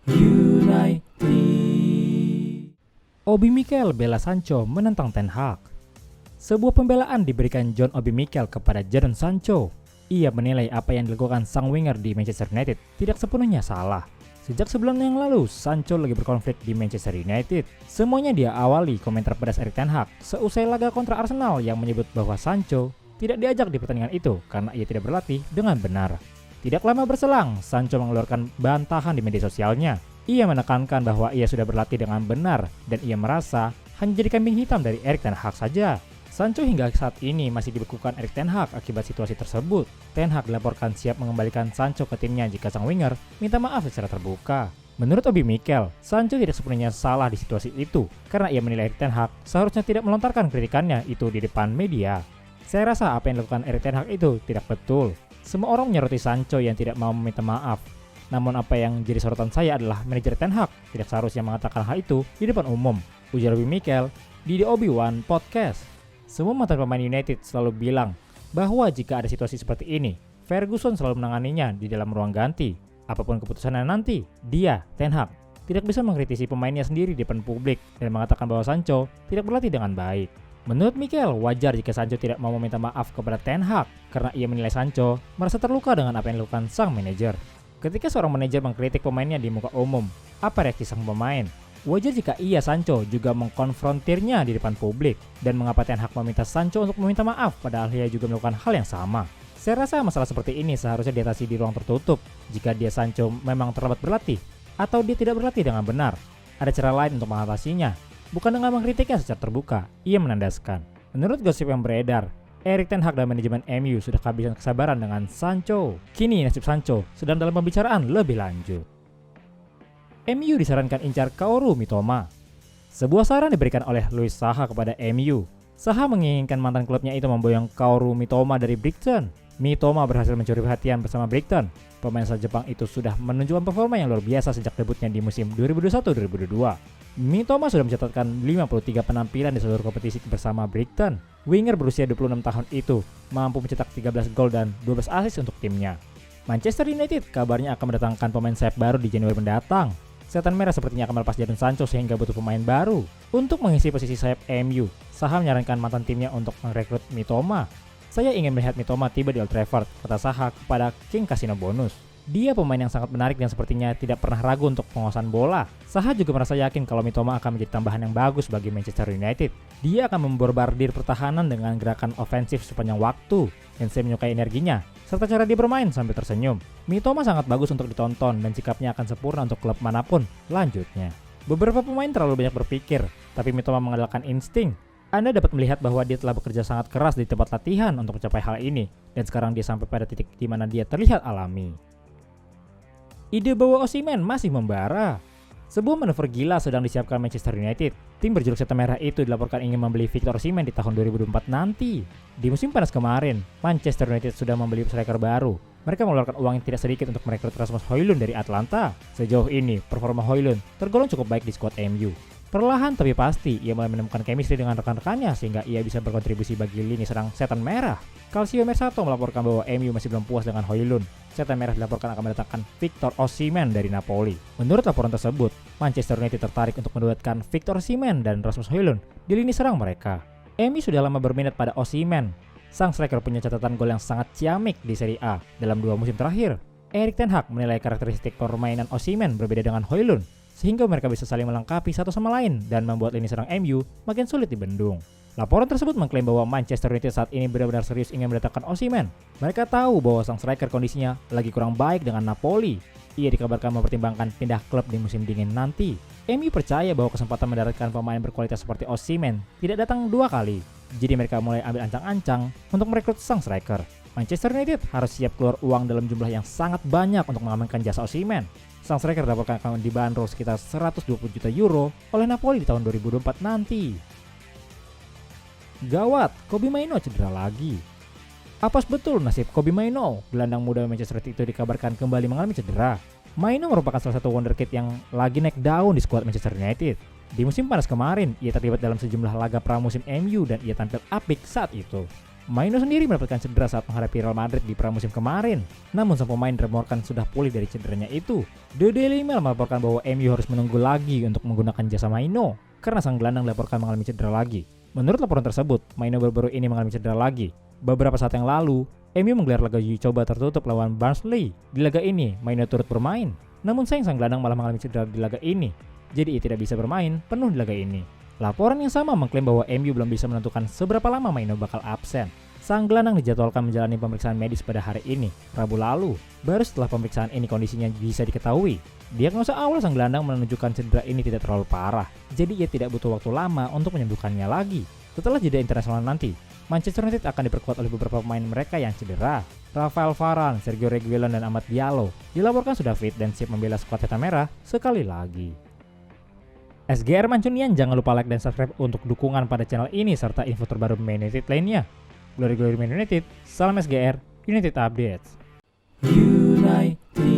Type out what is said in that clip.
United. Obi Mikel bela Sancho menentang Ten Hag. Sebuah pembelaan diberikan John Obi Mikel kepada Jadon Sancho. Ia menilai apa yang dilakukan sang winger di Manchester United tidak sepenuhnya salah. Sejak sebulan yang lalu, Sancho lagi berkonflik di Manchester United. Semuanya dia awali komentar pedas Erik Ten Hag seusai laga kontra Arsenal yang menyebut bahwa Sancho tidak diajak di pertandingan itu karena ia tidak berlatih dengan benar. Tidak lama berselang, Sancho mengeluarkan bantahan di media sosialnya. Ia menekankan bahwa ia sudah berlatih dengan benar dan ia merasa hanya jadi kambing hitam dari Erik Ten Hag saja. Sancho hingga saat ini masih dibekukan Erik Ten Hag akibat situasi tersebut. Ten Hag dilaporkan siap mengembalikan Sancho ke timnya jika sang winger minta maaf secara terbuka. Menurut Obi Mikel, Sancho tidak sepenuhnya salah di situasi itu karena ia menilai Erik Ten Hag seharusnya tidak melontarkan kritikannya itu di depan media. Saya rasa apa yang dilakukan Erik Ten Hag itu tidak betul. Semua orang menyoroti Sancho yang tidak mau meminta maaf. Namun apa yang jadi sorotan saya adalah manajer Ten Hag tidak seharusnya mengatakan hal itu di depan umum, ujar Obi Mikel di The Obi-Wan Podcast. Semua mantan pemain United selalu bilang bahwa jika ada situasi seperti ini, Ferguson selalu menanganinya di dalam ruang ganti. Apapun keputusannya nanti, dia, Ten Hag, tidak bisa mengkritisi pemainnya sendiri di depan publik dan mengatakan bahwa Sancho tidak berlatih dengan baik. Menurut Mikel, wajar jika Sancho tidak mau meminta maaf kepada Ten Hag karena ia menilai Sancho merasa terluka dengan apa yang dilakukan sang manajer. Ketika seorang manajer mengkritik pemainnya di muka umum, apa reaksi sang pemain? Wajar jika ia Sancho juga mengkonfrontirnya di depan publik. Dan mengapa Ten Hag meminta Sancho untuk meminta maaf padahal ia juga melakukan hal yang sama? Saya rasa masalah seperti ini seharusnya diatasi di ruang tertutup. Jika dia Sancho memang terlambat berlatih atau dia tidak berlatih dengan benar, ada cara lain untuk mengatasinya, bukan dengan mengkritiknya secara terbuka, ia menandaskan. Menurut gosip yang beredar, Erik Ten Hag dan manajemen MU sudah kehabisan kesabaran dengan Sancho. Kini nasib Sancho sedang dalam pembicaraan lebih lanjut. MU disarankan incar Kaoru Mitoma. Sebuah saran diberikan oleh Louis Saha kepada MU. Saha menginginkan mantan klubnya itu memboyong Kaoru Mitoma dari Brighton. Mitoma berhasil mencuri perhatian bersama Brighton. Pemain asal Jepang itu sudah menunjukkan performa yang luar biasa sejak debutnya di musim 2021-2022. Mitoma sudah mencatatkan 53 penampilan di seluruh kompetisi bersama Brighton. Winger berusia 26 tahun itu mampu mencetak 13 gol dan 12 assist untuk timnya. Manchester United kabarnya akan mendatangkan pemain sayap baru di Januari mendatang. Setan Merah sepertinya akan melepas Jadon Sancho sehingga butuh pemain baru. Untuk mengisi posisi sayap MU, Saha menyarankan mantan timnya untuk merekrut Mitoma. Saya ingin melihat Mitoma tiba di Old Trafford, kata Saha kepada King Casino Bonus. Dia pemain yang sangat menarik dan sepertinya tidak pernah ragu untuk penguasaan bola. Saha juga merasa yakin kalau Mitoma akan menjadi tambahan yang bagus bagi Manchester United. Dia akan memborbardir pertahanan dengan gerakan ofensif sepanjang waktu. Dan saya menyukai energinya, serta cara dia bermain sambil tersenyum. Mitoma sangat bagus untuk ditonton dan sikapnya akan sempurna untuk klub manapun. Lanjutnya, beberapa pemain terlalu banyak berpikir, tapi Mitoma mengandalkan insting. Anda dapat melihat bahwa dia telah bekerja sangat keras di tempat latihan untuk mencapai hal ini, dan sekarang dia sampai pada titik di mana dia terlihat alami. Ide bahwa Osimhen masih membara. Sebuah manuver gila sedang disiapkan Manchester United. Tim berjuluk Setan Merah itu dilaporkan ingin membeli Victor Osimhen di tahun 2024 nanti. Di musim panas kemarin, Manchester United sudah membeli striker baru. Mereka mengeluarkan uang yang tidak sedikit untuk merekrut Rasmus Højlund dari Atlanta. Sejauh ini, performa Højlund tergolong cukup baik di skuad MU. Perlahan tapi pasti, ia mulai menemukan chemistry dengan rekan-rekannya sehingga ia bisa berkontribusi bagi lini serang Setan Merah. Calcio Mercato melaporkan bahwa MU masih belum puas dengan Højlund. Setan Merah dilaporkan akan mendatangkan Victor Osimhen dari Napoli. Menurut laporan tersebut, Manchester United tertarik untuk menduetkan Victor Osimhen dan Rasmus Højlund di lini serang mereka. MU sudah lama berminat pada Osimhen. Sang striker punya catatan gol yang sangat ciamik di Serie A dalam 2 musim terakhir. Erik Ten Hag menilai karakteristik permainan Osimhen berbeda dengan Højlund, sehingga mereka bisa saling melengkapi satu sama lain dan membuat lini serang MU makin sulit dibendung. Laporan tersebut mengklaim bahwa Manchester United saat ini benar-benar serius ingin mendatangkan Osimhen. Mereka tahu bahwa sang striker kondisinya lagi kurang baik dengan Napoli. Ia dikabarkan mempertimbangkan pindah klub di musim dingin nanti. MU percaya bahwa kesempatan mendaratkan pemain berkualitas seperti Osimhen tidak datang 2 kali. Jadi mereka mulai ambil ancang-ancang untuk merekrut sang striker. Manchester United harus siap keluar uang dalam jumlah yang sangat banyak untuk mengamankan jasa Osimhen. Sang striker dilaporkan akan dibanderol sekitar 120 juta euro oleh Napoli di tahun 2024 nanti. Gawat, Kobbie Mainoo cedera lagi. Apakah betul nasib Kobbie Mainoo? Gelandang muda Manchester United itu dikabarkan kembali mengalami cedera. Mainoo merupakan salah satu wonderkid yang lagi naik daun di skuad Manchester United. Di musim panas kemarin, ia terlibat dalam sejumlah laga pramusim MU dan ia tampil apik saat itu. Maino sendiri mendapatkan cedera saat menghadapi Real Madrid di pramusim kemarin. Namun sang pemain dimelaporkan sudah pulih dari cederanya itu. The Daily Mail melaporkan bahwa MU harus menunggu lagi untuk menggunakan jasa Maino karena sang gelandang dilaporkan mengalami cedera lagi. Menurut laporan tersebut, Maino baru-baru ini mengalami cedera lagi. Beberapa saat yang lalu, MU menggelar laga uji coba tertutup lawan Barnsley. Di laga ini, Maino turut bermain. Namun sayang sang gelandang malah mengalami cedera di laga ini. Jadi ia tidak bisa bermain penuh di laga ini. Laporan yang sama mengklaim bahwa MU belum bisa menentukan seberapa lama Maino bakal absen. Sang gelandang dijadwalkan menjalani pemeriksaan medis pada hari ini, Rabu lalu. Baru setelah pemeriksaan ini kondisinya bisa diketahui. Diagnosa awal sang gelandang menunjukkan cedera ini tidak terlalu parah, jadi ia tidak butuh waktu lama untuk menyembuhkannya lagi. Setelah jeda internasional nanti, Manchester United akan diperkuat oleh beberapa pemain mereka yang cedera. Rafael Varane, Sergio Reguilon, dan Amad Diallo dilaporkan sudah fit dan siap membela skuad hitam merah sekali lagi. SGR Mancunian, jangan lupa like dan subscribe untuk dukungan pada channel ini serta info terbaru Man United lainnya. Glory Glory Man United, salam SGR, United Updates. United.